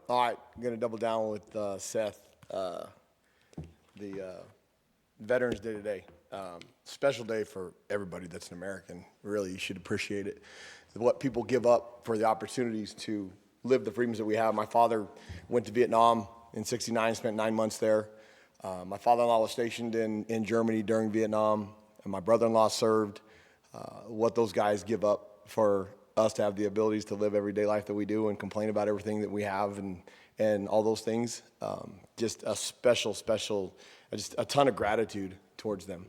All right, I'm going to double down with Seth. The Veterans Day today. Special day for everybody that's an American. Really, you should appreciate it. What people give up for the opportunities to live the freedoms that we have. My father went to Vietnam in '69, spent 9 months there. My father-in-law was stationed in Germany during Vietnam, and my brother-in-law served. What those guys give up for us to have the abilities to live everyday life that we do and complain about everything that we have and all those things. Just a special, just a ton of gratitude towards them.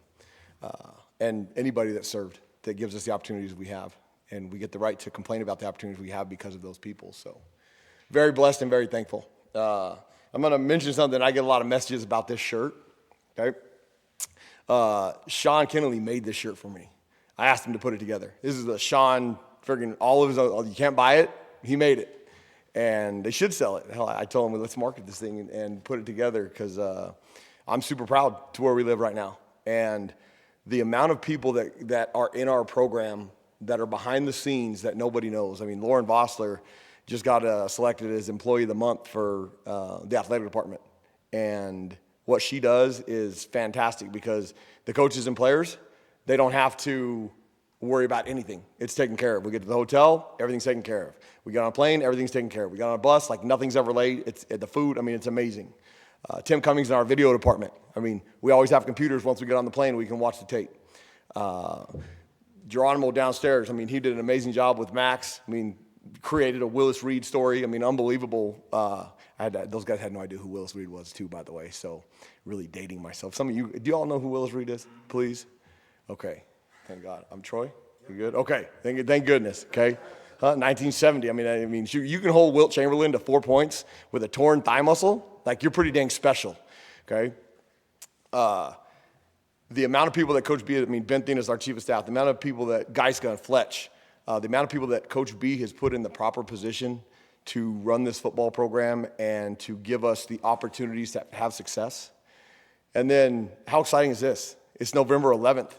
And anybody that served that gives us the opportunities we have. And we get the right to complain about the opportunities we have because of those people. So very blessed and very thankful. I'm going to mention something. I get a lot of messages about this shirt. Okay. Sean Kennelly made this shirt for me. I asked him to put it together. This is a Sean friggin' all of his own. You can't buy it. He made it. And they should sell it. Hell, I told him, let's market this thing and put it together because I'm super proud to where we live right now. And the amount of people that are in our program that are behind the scenes that nobody knows. I mean, Lauren Vossler just got selected as Employee of the Month for the athletic department. And what she does is fantastic because the coaches and players, they don't have to worry about anything. It's taken care of. We get to the hotel, everything's taken care of. We get on a plane, everything's taken care of. We got on a bus, like nothing's ever late. It's the food, I mean, it's amazing. Tim Cummings in our video department. I mean, we always have computers. Once we get on the plane, we can watch the tape. Geronimo downstairs, I mean, he did an amazing job with Max. I mean, created a Willis Reed story. I mean, unbelievable. Those guys had no idea who Willis Reed was too, by the way, so really dating myself. Some of you, do you all know who Willis Reed is, please? Okay, thank God. I'm Troy. You good? Okay, thank goodness, okay? 1970, I mean, you can hold Wilt Chamberlain to 4 points with a torn thigh muscle. Like, you're pretty dang special, okay? The amount of people that Coach B, I mean, Ben Thien is our chief of staff, the amount of people that Geiska and Fletch, the amount of people that Coach B has put in the proper position to run this football program and to give us the opportunities to have success. And then, how exciting is this? It's November 11th,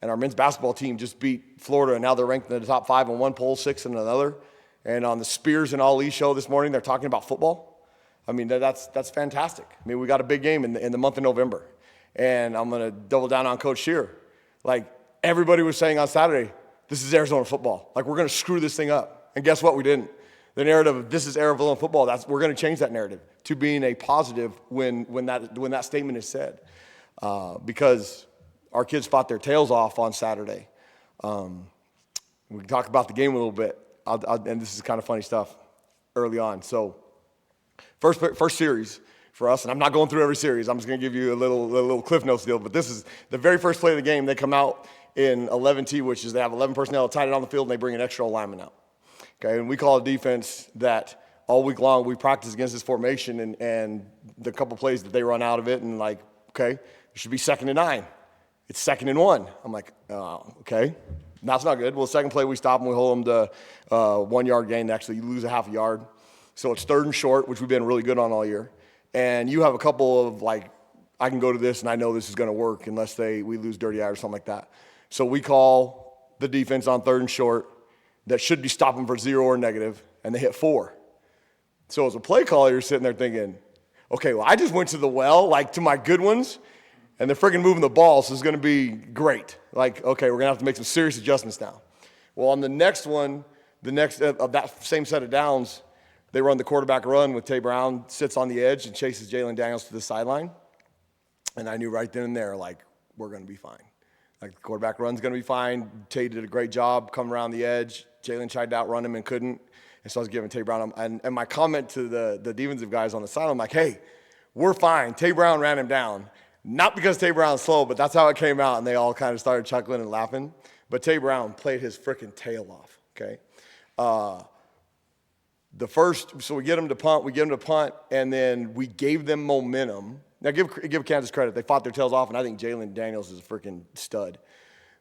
and our men's basketball team just beat Florida, and now they're ranked in the top 5 in one poll, 6 in another. And on the Spears and Ali show this morning, they're talking about football. I mean, that's fantastic. I mean, we got a big game in the month of November. And I'm going to double down on Coach Shear. Like, everybody was saying on Saturday, this is Arizona football. Like, we're going to screw this thing up. And guess what? We didn't. The narrative of this is Arizona football, we're going to change that narrative to being a positive when that statement is said. Because our kids fought their tails off on Saturday. We can talk about the game a little bit. And this is kind of funny stuff early on. So, first series for us, and I'm not going through every series. I'm just going to give you a little Cliff Notes deal. But this is the very first play of the game. They come out in 11T, which is they have 11 personnel tied it on the field, and they bring an extra lineman out. Okay, and we call a defense that all week long we practice against this formation, and the couple plays that they run out of it, and like, okay, it should be 2nd and 9. It's 2nd and 1. I'm like, oh, okay. That's not good. Well, the second play we stop them, we hold them to 1 yard gain. Actually, you lose a half a yard. So it's 3rd and short, which we've been really good on all year. And you have a couple of, like, I can go to this and I know this is going to work unless we lose dirty eye or something like that. So we call the defense on 3rd and short that should be stopping for 0 or negative, and they hit 4. So as a play caller, you're sitting there thinking, okay, well, I just went to the well, like to my good ones, and they're freaking moving the ball, so it's going to be great. Like, okay, we're going to have to make some serious adjustments now. Well, on the next one, of that same set of downs, they run the quarterback run with Tay Brown, sits on the edge and chases Jalen Daniels to the sideline. And I knew right then and there, like, we're going to be fine. Like, the quarterback run's going to be fine. Tay did a great job coming around the edge. Jalen tried to outrun him and couldn't. And so I was giving Tay Brown, and my comment to the defensive guys on the sideline, I'm like, hey, we're fine. Tay Brown ran him down. Not because Tay Brown's slow, but that's how it came out, and they all kind of started chuckling and laughing. But Tay Brown played his freaking tail off, okay? So we get them to punt, and then we gave them momentum. Now, give Kansas credit. They fought their tails off, and I think Jalen Daniels is a freaking stud.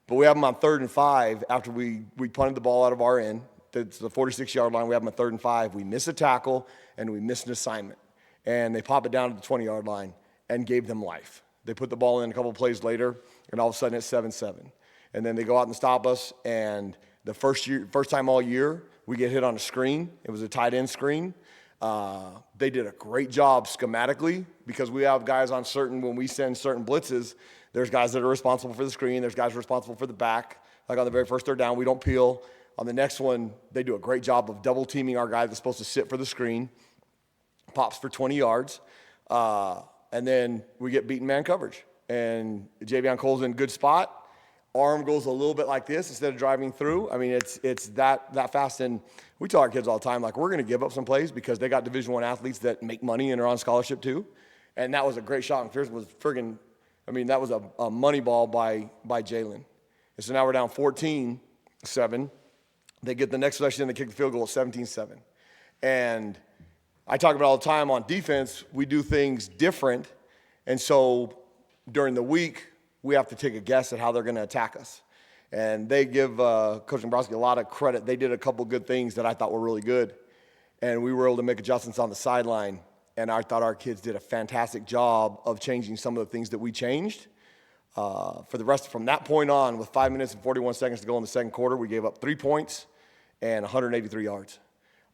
But we have them on 3rd and 5 after we punted the ball out of our end. It's the 46-yard line. We have them on 3rd and 5. We miss a tackle, and we miss an assignment. And they pop it down to the 20-yard line and gave them life. They put the ball in a couple plays later, and all of a sudden it's 7-7. And then they go out and stop us, and the first time all year, we get hit on a screen. It was a tight end screen. They did a great job schematically because we have guys on when we send certain blitzes, there's guys that are responsible for the screen. There's guys responsible for the back. Like on the very first third down, we don't peel. On the next one, they do a great job of double teaming our guy that's supposed to sit for the screen. Pops for 20 yards. And then we get beaten man coverage. And Javion Cole's in a good spot. Arm goes a little bit like this instead of driving through. I mean, it's that fast. And we tell our kids all the time, like, we're going to give up some plays because they got Division I athletes that make money and are on scholarship too. And that was a great shot. McPherson was friggin', I mean, that was a money ball by Jalen. And so now we're down 14-7. They get the next possession and they kick the field goal at 17-7. And I talk about all the time on defense, we do things different. And so during the week, we have to take a guess at how they're going to attack us. And they give Coach Dombrowski a lot of credit. They did a couple good things that I thought were really good. And we were able to make adjustments on the sideline. And I thought our kids did a fantastic job of changing some of the things that we changed. From that point on, with 5 minutes and 41 seconds to go in the second quarter, we gave up 3 points and 183 yards.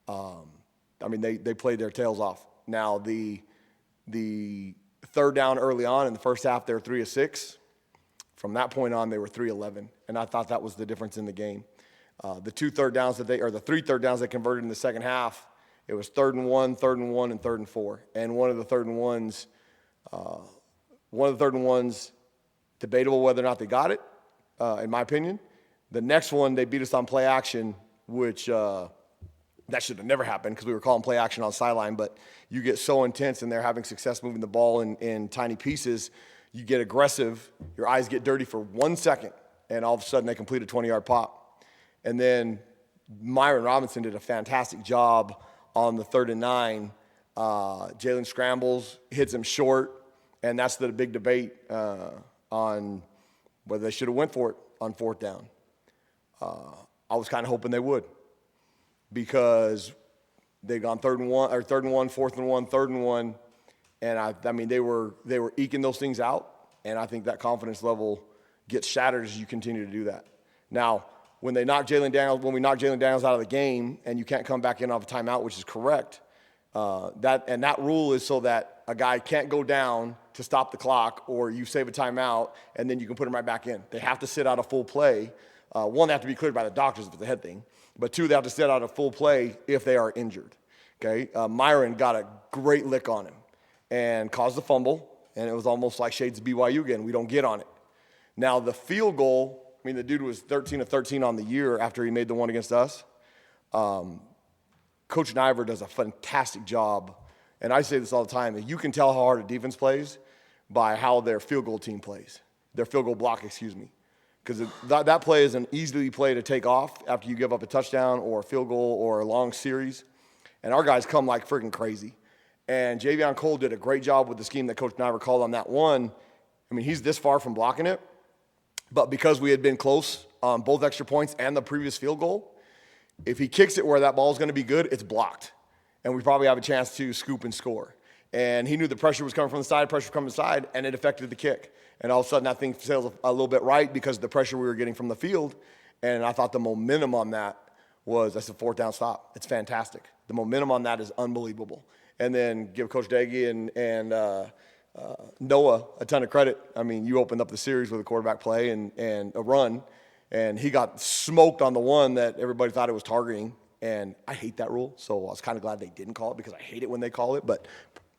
I mean, they played their tails off. Now, the third down early on in the first half, they were 3 of 6. From that point on, they were 3-11, and I thought that was the difference in the game. The 3 third downs they converted in the second half, it was 3rd and 1, 3rd and 1, and 3rd and 4. And one of the third and ones, debatable whether or not they got it, in my opinion. The next one, they beat us on play action, which that should have never happened because we were calling play action on the sideline. But you get so intense and they're having success moving the ball in tiny pieces, you get aggressive, your eyes get dirty for 1 second, and all of a sudden they complete a 20-yard pop. And then Myron Robinson did a fantastic job on the 3rd and 9. Jalen scrambles, hits him short, and that's the big debate on whether they should have went for it on 4th down. I was kind of hoping they would because they'd gone 3rd and 1, 4th and 1, 3rd and 1. And I mean, they were eking those things out, and I think that confidence level gets shattered as you continue to do that. Now, when we knock Jalen Daniels out of the game, and you can't come back in off a timeout, which is correct, that rule is so that a guy can't go down to stop the clock, or you save a timeout, and then you can put him right back in. They have to sit out a full play. One, they have to be cleared by the doctors if it's a head thing, but 2, they have to sit out a full play if they are injured. Okay, Myron got a great lick on him and caused a fumble, and it was almost like shades of BYU again. We don't get on it. Now, the field goal, I mean, the dude was 13 of 13 on the year after he made the one against us. Coach Niver does a fantastic job, and I say this all the time, you can tell how hard a defense plays by how their field goal team plays, their field goal block, because that play is an easy play to take off after you give up a touchdown or a field goal or a long series, and our guys come like freaking crazy. And Javion Cole did a great job with the scheme that Coach Niver called on that one. I mean, he's this far from blocking it, but because we had been close on both extra points and the previous field goal, if he kicks it where that ball is going to be good, it's blocked. And we probably have a chance to scoop and score. And he knew the pressure was coming from the side, and it affected the kick. And all of a sudden, that thing sails a little bit right because of the pressure we were getting from the field. And I thought the momentum on that that's a 4th down stop. It's fantastic. The momentum on that is unbelievable. And then give Coach Daggy and Noah a ton of credit. I mean, you opened up the series with a quarterback play and a run, and he got smoked on the one that everybody thought it was targeting. And I hate that rule, so I was kind of glad they didn't call it because I hate it when they call it, but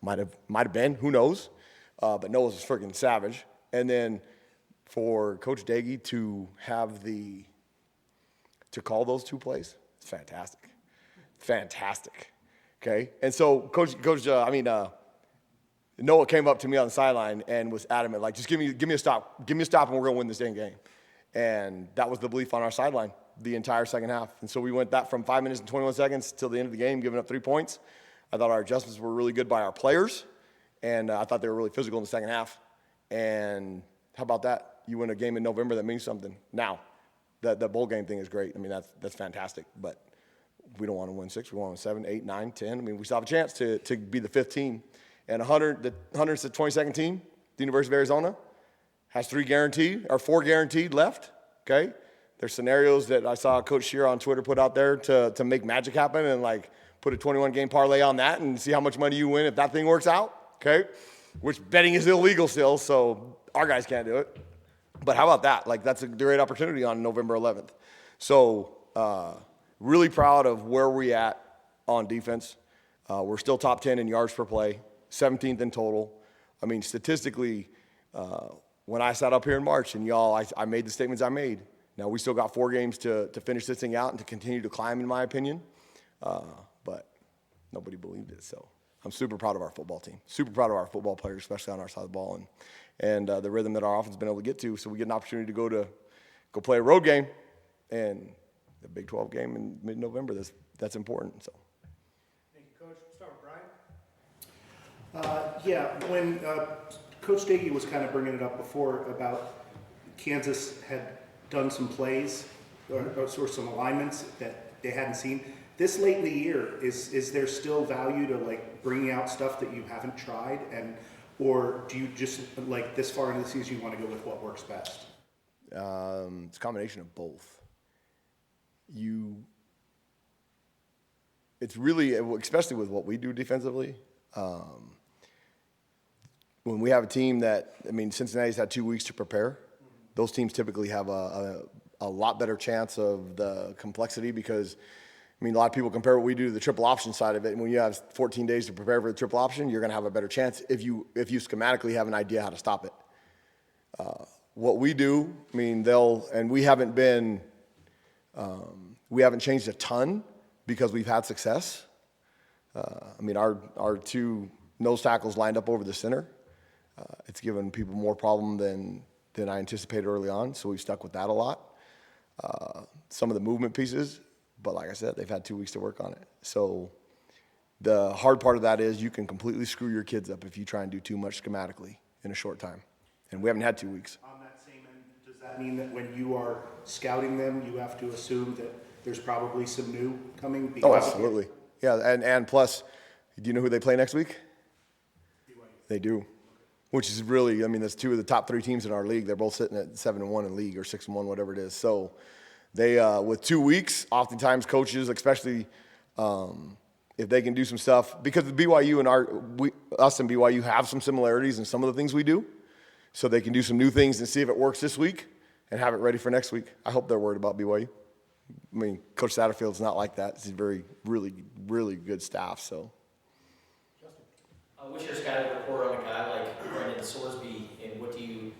might have been, who knows. But Noah's was freaking savage. And then for Coach Daggy to call those 2 plays, it's fantastic. Fantastic. Okay, and so Noah came up to me on the sideline and was adamant, like, just give me a stop, and we're gonna win this dang game. And that was the belief on our sideline the entire second half. And so we went that from 5 minutes and 21 seconds till the end of the game, giving up 3 points. I thought our adjustments were really good by our players, and I thought they were really physical in the second half. And how about that? You win a game in November, that means something. Now, the bowl game thing is great. I mean, that's fantastic, but we don't want to win 6. We want to win 7, 8, 9, 10. I mean, we still have a chance to be the 5th team. And the 122nd team, the University of Arizona, has 4 guaranteed left, okay? There's scenarios that I saw Coach Shear on Twitter put out there to make magic happen and, like, put a 21-game parlay on that and see how much money you win if that thing works out, okay? Which betting is illegal still, so our guys can't do it. But how about that? Like, that's a great opportunity on November 11th. So really proud of where we're at on defense. We're still top 10 in yards per play, 17th in total. I mean, statistically, when I sat up here in March and I made the statements I made. Now, we still got 4 games to finish this thing out and to continue to climb, in my opinion. But nobody believed it. So I'm super proud of our football team, super proud of our football players, especially on our side of the ball, and the rhythm that our offense has been able to get to. So we get an opportunity to go play a road game and the Big 12 game in mid-November. That's important. So. Thank you, Coach. We'll start with Brian. When Coach Stagey was kind of bringing it up before about Kansas had done some plays or some alignments that they hadn't seen. This late in the year, is there still value to like bringing out stuff that you haven't tried, or do you just like this far into the season you want to go with what works best? It's a combination of both. It's really, especially with what we do defensively. When we have a team Cincinnati's had 2 weeks to prepare. Those teams typically have a lot better chance of the complexity because, a lot of people compare what we do to the triple option side of it. And when you have 14 days to prepare for the triple option, you're going to have a better chance if you schematically have an idea how to stop it. What we do, we haven't changed a ton because we've had success. Our 2 nose tackles lined up over the center. It's given people more problem than I anticipated early on, so we've stuck with that a lot. Some of the movement pieces, but like I said, they've had 2 weeks to work on it. So the hard part of that is you can completely screw your kids up if you try and do too much schematically in a short time. And we haven't had 2 weeks. On that same end, does that mean that when you are scouting them, you have to assume that there's probably some new coming? Oh, absolutely. Yeah, and plus, do you know who they play next week? BYU. They do. Which is really, that's 2 of the top 3 teams in our league. They're both sitting at 7-1 in league or 6-1, whatever it is. So they, with 2 weeks, oftentimes coaches, especially if they can do some stuff, because BYU and us and BYU have some similarities in some of the things we do. So they can do some new things and see if it works this week and have it ready for next week. I hope they're worried about BYU. Coach Satterfield's not like that. He's a very, really, really good staff. So. What's your scouting report on a guy like Brendan Sorsby, and what do you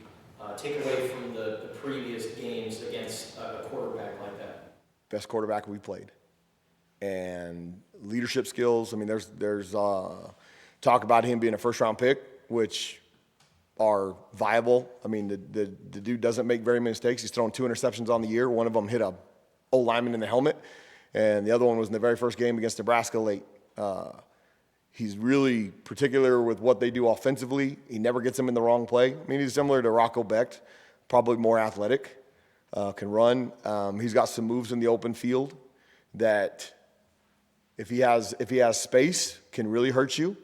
take away from the previous games against a quarterback like that? Best quarterback we played. And leadership skills, there's talk about him being a first-round pick, which are viable. The dude doesn't make very many mistakes. He's thrown 2 interceptions on the year. One of them hit a O-lineman in the helmet, and the other one was in the very first game against Nebraska late. He's really particular with what they do offensively. He never gets them in the wrong play. He's similar to Rocco Becht, probably more athletic, can run. He's got some moves in the open field that if he has space, can really hurt you.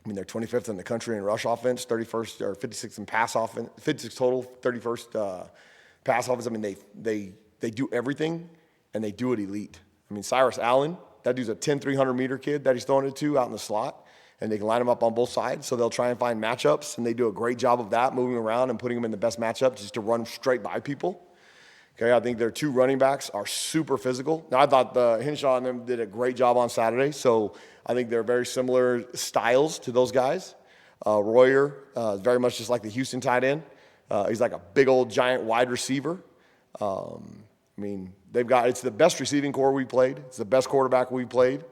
They're 25th in the country in rush offense, 31st or 56th in pass offense, 56 total, 31st pass offense. They do everything, and they do it elite. Cyrus Allen, that dude's a 10 300-meter kid that he's throwing it to out in the slot, and they can line him up on both sides, so they'll try and find matchups, and they do a great job of that, moving around and putting them in the best matchup just to run straight by people. Okay, I think their 2 running backs are super physical. Now, I thought Henshaw and them did a great job on Saturday, so I think they're very similar styles to those guys. Royer is very much just like the Houston tight end. He's like a big old giant wide receiver. It's the best receiving core we played. It's the best quarterback we played.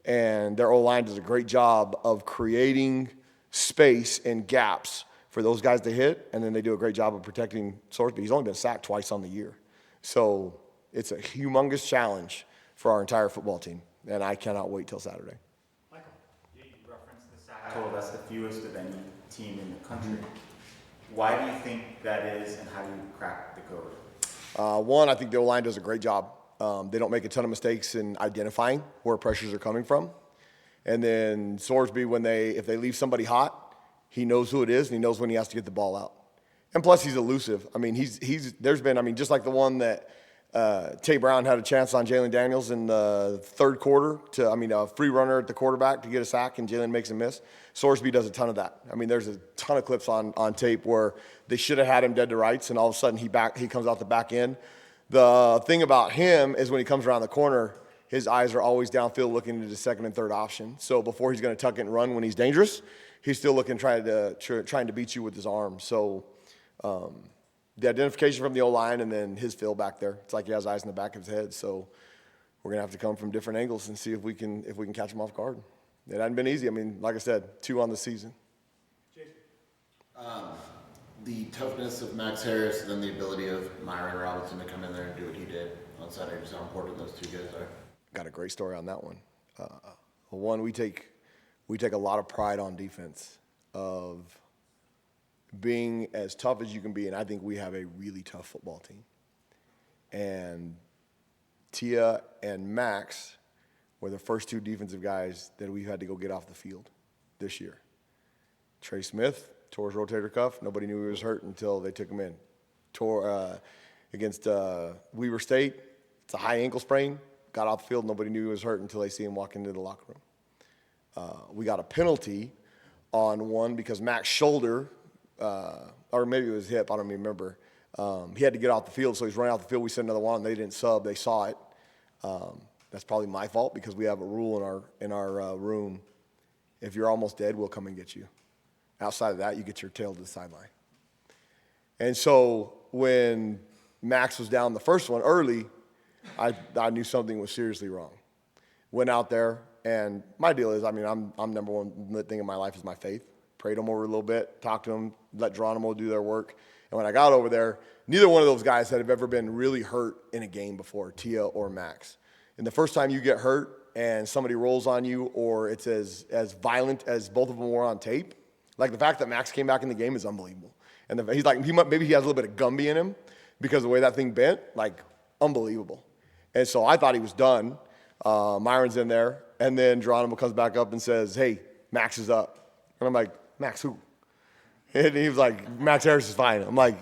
And their O-line does a great job of creating space and gaps for those guys to hit. And then they do a great job of protecting Sorsby. He's only been sacked twice on the year. So it's a humongous challenge for our entire football team. And I cannot wait till Saturday. Michael, you referenced the sack total. That's the fewest of any team in the country. Why do you think that is, and how do you crack the code? One, I think the O-line does a great job. They don't make a ton of mistakes in identifying where pressures are coming from. And then Sorsby, if they leave somebody hot, he knows who it is, and he knows when he has to get the ball out. And plus, he's elusive. There's been, just like the one that Tay Brown had a chance on Jalen Daniels in the third quarter a free runner at the quarterback to get a sack, and Jalen makes a miss. Sorsby does a ton of that. I mean, there's a ton of clips on tape where they should have had him dead to rights, and all of a sudden he comes out the back end. The thing about him is when he comes around the corner, his eyes are always downfield looking into the second and third option. So before he's going to tuck it and run when he's dangerous, he's still looking, trying to beat you with his arm. So the identification from the O-line and then his feel back there, it's like he has eyes in the back of his head. So we're going to have to come from different angles and see if we can catch him off guard. It hasn't been easy. I mean, like I said, 2 on the season. The toughness of Max Harris and then the ability of Myron Robinson to come in there and do what he did on Saturday, just how important those 2 guys are. Got a great story on that one. One, we take a lot of pride on defense of being as tough as you can be, and I think we have a really tough football team. And Tia and Max were the first 2 defensive guys that we had to go get off the field this year. Trey Smith tore his rotator cuff. Nobody knew he was hurt until they took him in. Tore against Weber State. It's a high ankle sprain. Got off the field. Nobody knew he was hurt until they see him walk into the locker room. We got a penalty on one because Mac's shoulder, or maybe it was hip, I don't even remember. He had to get off the field, so he's running off the field. We sent another one. They didn't sub. They saw it. That's probably my fault because we have a rule in our room. If you're almost dead, we'll come and get you. Outside of that, you get your tail to the sideline. And so when Max was down the first one early, I knew something was seriously wrong. Went out there, and my deal is, I'm number one thing in my life is my faith. Prayed him over a little bit, talked to him, let Geronimo do their work. And when I got over there, neither one of those guys had ever been really hurt in a game before, Tia or Max. And the first time you get hurt and somebody rolls on you or it's as violent as both of them were on tape, like the fact that Max came back in the game is unbelievable. And he's like, maybe he has a little bit of Gumby in him because of the way that thing bent, like unbelievable. And so I thought he was done. Myron's in there. And then Geronimo comes back up and says, hey, Max is up. And I'm like, Max who? And he was like, Max Harris is fine. I'm like,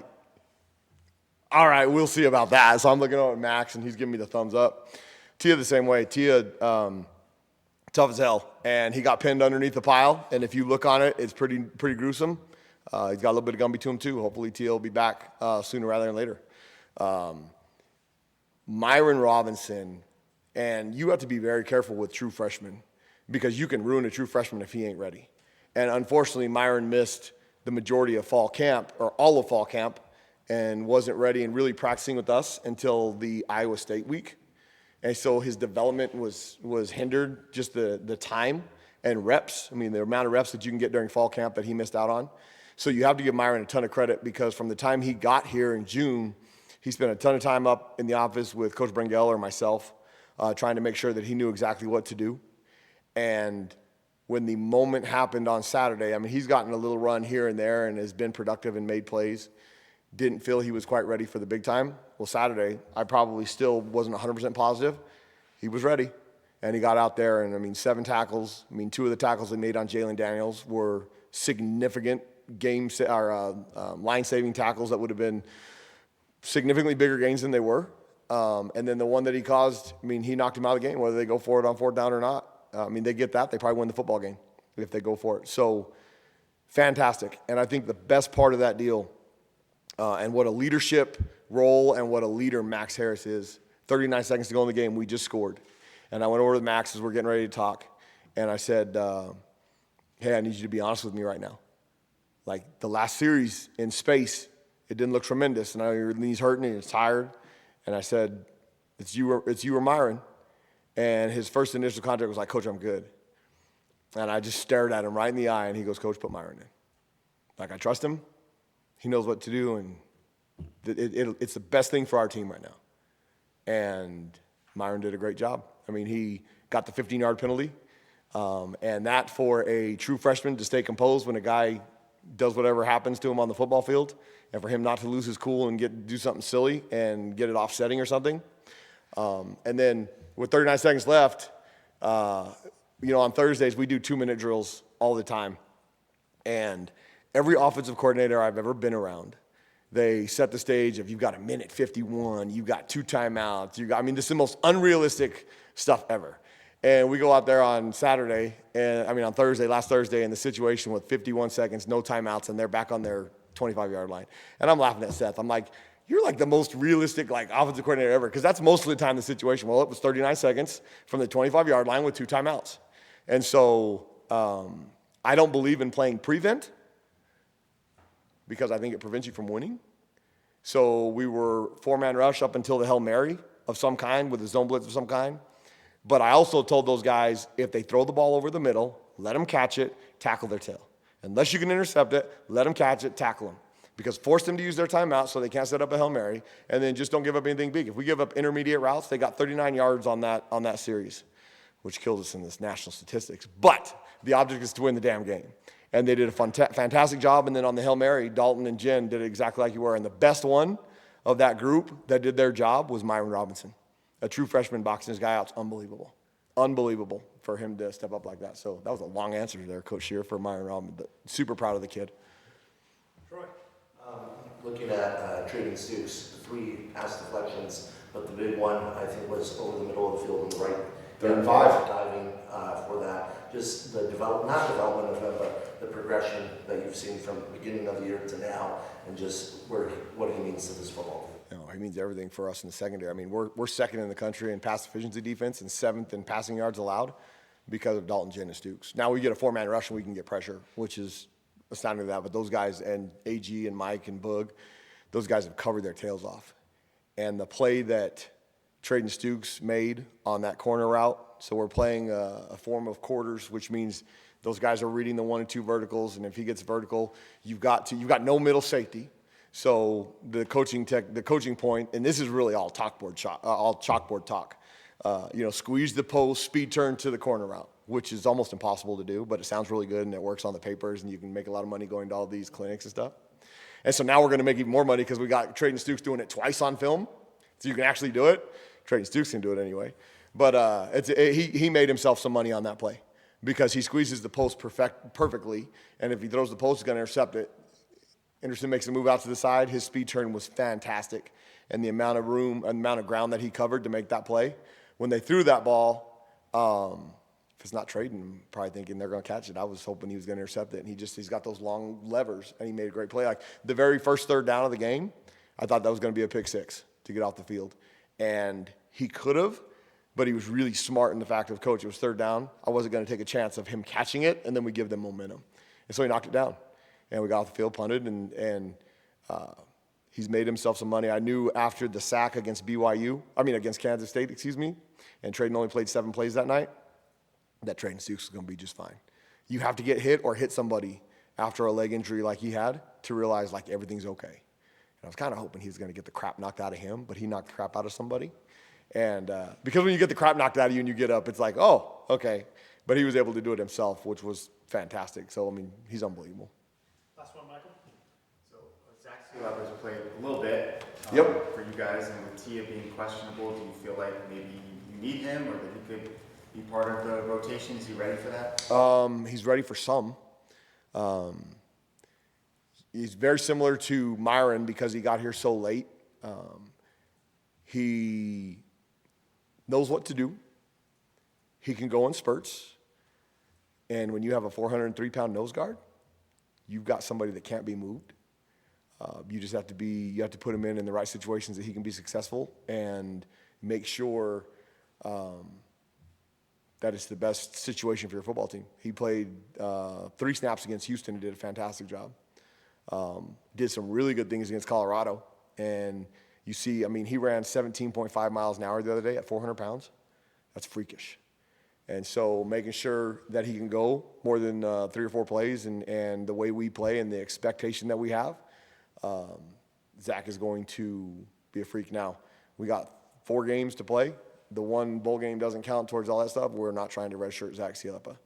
all right, we'll see about that. So I'm looking over at Max, and he's giving me the thumbs up. Tia the same way. Tia, tough as hell. And he got pinned underneath the pile. And if you look on it, it's pretty gruesome. He's got a little bit of Gumby to him, too. Hopefully Tia will be back sooner rather than later. Myron Robinson, and you have to be very careful with true freshmen because you can ruin a true freshman if he ain't ready. And unfortunately, Myron missed the majority of fall camp, or all of fall camp, and wasn't ready and really practicing with us until the Iowa State week. And so his development was hindered, just the time and reps. I mean, the amount of reps that you can get during fall camp that he missed out on. So you have to give Myron a ton of credit because from the time he got here in June, he spent a ton of time up in the office with Coach Brengel or myself, trying to make sure that he knew exactly what to do. And when the moment happened on Saturday, I mean, he's gotten a little run here and there and has been productive and made plays. Didn't feel he was quite ready for the big time. Well, Saturday, I probably still wasn't 100% positive. He was ready, and he got out there, and, 7 tackles. 2 of the tackles they made on Jalen Daniels were significant line-saving tackles that would have been significantly bigger gains than they were. And then the one that he caused, he knocked him out of the game, whether they go for it on 4th down or not. They get that. They probably win the football game if they go for it. So, fantastic. And I think the best part of that deal and what a leadership role and what a leader Max Harris is, 39 seconds to go in the game, we just scored. And I went over to Max as we're getting ready to talk, and I said, hey, I need you to be honest with me right now. Like the last series in space, it didn't look tremendous, and I know your knee's hurting and you're tired. And I said, it's you or Myron. And his first initial contact was like, Coach, I'm good. And I just stared at him right in the eye, and he goes, Coach, put Myron in. Like, I trust him. He knows what to do, and it's the best thing for our team right now. And Myron did a great job. He got the 15-yard penalty, and that for a true freshman to stay composed when a guy does whatever happens to him on the football field, and for him not to lose his cool and do something silly and get it offsetting or something. And then with 39 seconds left, on Thursdays we do 2-minute drills all the time. And every offensive coordinator I've ever been around They set the stage of you've got a minute 51, you've got 2 timeouts, this is the most unrealistic stuff ever. And we go out there on Saturday, on Thursday, last Thursday, in the situation with 51 seconds, no timeouts, and they're back on their 25-yard line. And I'm laughing at Seth. I'm like, you're like the most realistic offensive coordinator ever, because that's most of the time the situation. Well, it was 39 seconds from the 25-yard line with 2 timeouts. And so I don't believe in playing prevent because I think it prevents you from winning. So we were 4-man rush up until the Hail Mary of some kind with a zone blitz of some kind. But I also told those guys, if they throw the ball over the middle, let them catch it, tackle their tail. Unless you can intercept it, let them catch it, tackle them. Because force them to use their timeout so they can't set up a Hail Mary, and then just don't give up anything big. If we give up intermediate routes, they got 39 yards on that series, which killed us in this national statistics. But the object is to win the damn game. And they did a fantastic job. And then on the Hail Mary, Dalton and Jen did it exactly like you were. And the best one of that group that did their job was Myron Robinson. A true freshman boxing his guy out. It's unbelievable. Unbelievable for him to step up like that. So that was a long answer there, Coach Shear, for Myron Robinson. But super proud of the kid. Troy. Looking at trading Stooks, 3 pass deflections, but the big one I think was over the middle of the field on the right. 3rd and 5. Diving for that. Just the not development of him, but the progression that you've seen from the beginning of the year to now, and just what he means to this football team. He means everything for us in the secondary. We're second in the country in pass efficiency defense and 7th in passing yards allowed because of Dalton, Jen, and Stooks. Now we get a 4-man rush and we can get pressure, which is astounding to that. But those guys, and AG and Mike and Boog, those guys have covered their tails off. And the play that Traden Stooks made on that corner route, so we're playing a form of quarters, which means those guys are reading the 1 and 2 verticals, and if he gets vertical, you've got no middle safety. So the coaching point, and this is really all chalkboard talk. Squeeze the post, speed turn to the corner route, which is almost impossible to do, but it sounds really good and it works on the papers, and you can make a lot of money going to all these clinics and stuff. And so now we're going to make even more money because we got Traden Stooks doing it twice on film, so you can actually do it. Traden Stooks can do it anyway. But he made himself some money on that play because he squeezes the post perfectly, and if he throws the post, he's going to intercept it. Anderson makes a move out to the side. His speed turn was fantastic, and the amount of ground that he covered to make that play. When they threw that ball, if it's not Traden, I'm probably thinking they're going to catch it. I was hoping he was going to intercept it, and he's got those long levers, and he made a great play. Like the very first 3rd down of the game, I thought that was going to be a pick 6 to get off the field, and he could have. But he was really smart in the fact of, coach, it was 3rd down. I wasn't going to take a chance of him catching it, and then we give them momentum. And so he knocked it down. And we got off the field, punted, and he's made himself some money. I knew after the sack against Kansas State, and Traden only played 7 plays that night, that Traden Stooks was going to be just fine. You have to get hit or hit somebody after a leg injury like he had to realize, everything's okay. And I was kind of hoping he was going to get the crap knocked out of him, but he knocked the crap out of somebody. And because when you get the crap knocked out of you and you get up, it's like, oh, okay. But he was able to do it himself, which was fantastic. So, he's unbelievable. Last one, Michael. So Zach Sealer's played a little bit Yep. for you guys, and with Tia being questionable, do you feel like maybe you need him or that he could be part of the rotation? Is he ready for that? He's ready for some. He's very similar to Myron because he got here so late. He knows what to do. He can go in spurts. And when you have a 403-pound nose guard, you've got somebody that can't be moved. You have to put him in the right situations that he can be successful and make sure that it's the best situation for your football team. He played 3 snaps against Houston and did a fantastic job. Did some really good things against Colorado. And you see, he ran 17.5 miles an hour the other day at 400 pounds. That's freakish. And so making sure that he can go more than 3 or 4 plays and the way we play and the expectation that we have, Zach is going to be a freak. Now, we got 4 games to play. The one bowl game doesn't count towards all that stuff. We're not trying to redshirt Zach Sealepa.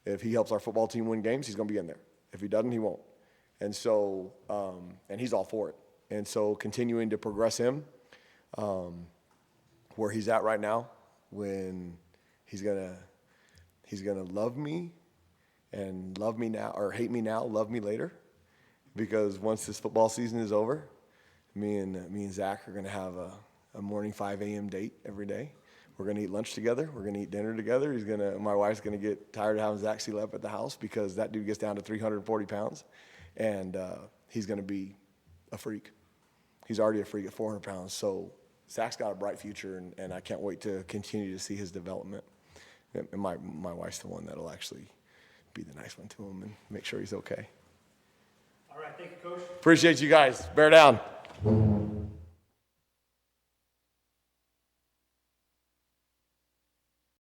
If he helps our football team win games, he's going to be in there. If he doesn't, he won't. And so, and he's all for it. And so continuing to progress him where he's at right now, when he's gonna love me and love me now, or hate me now, love me later. Because once this football season is over, Me and Zach are going to have a morning 5 a.m. date every day. We're going to eat lunch together. We're going to eat dinner together. My wife's going to get tired of having Zach sleep up at the house because that dude gets down to 340 pounds, and he's going to be a freak. He's already a freak at 400 pounds. So Zach's got a bright future, and I can't wait to continue to see his development. And my wife's the one that'll actually be the nice one to him and make sure he's okay. All right, thank you, Coach. Appreciate you guys. Bear down.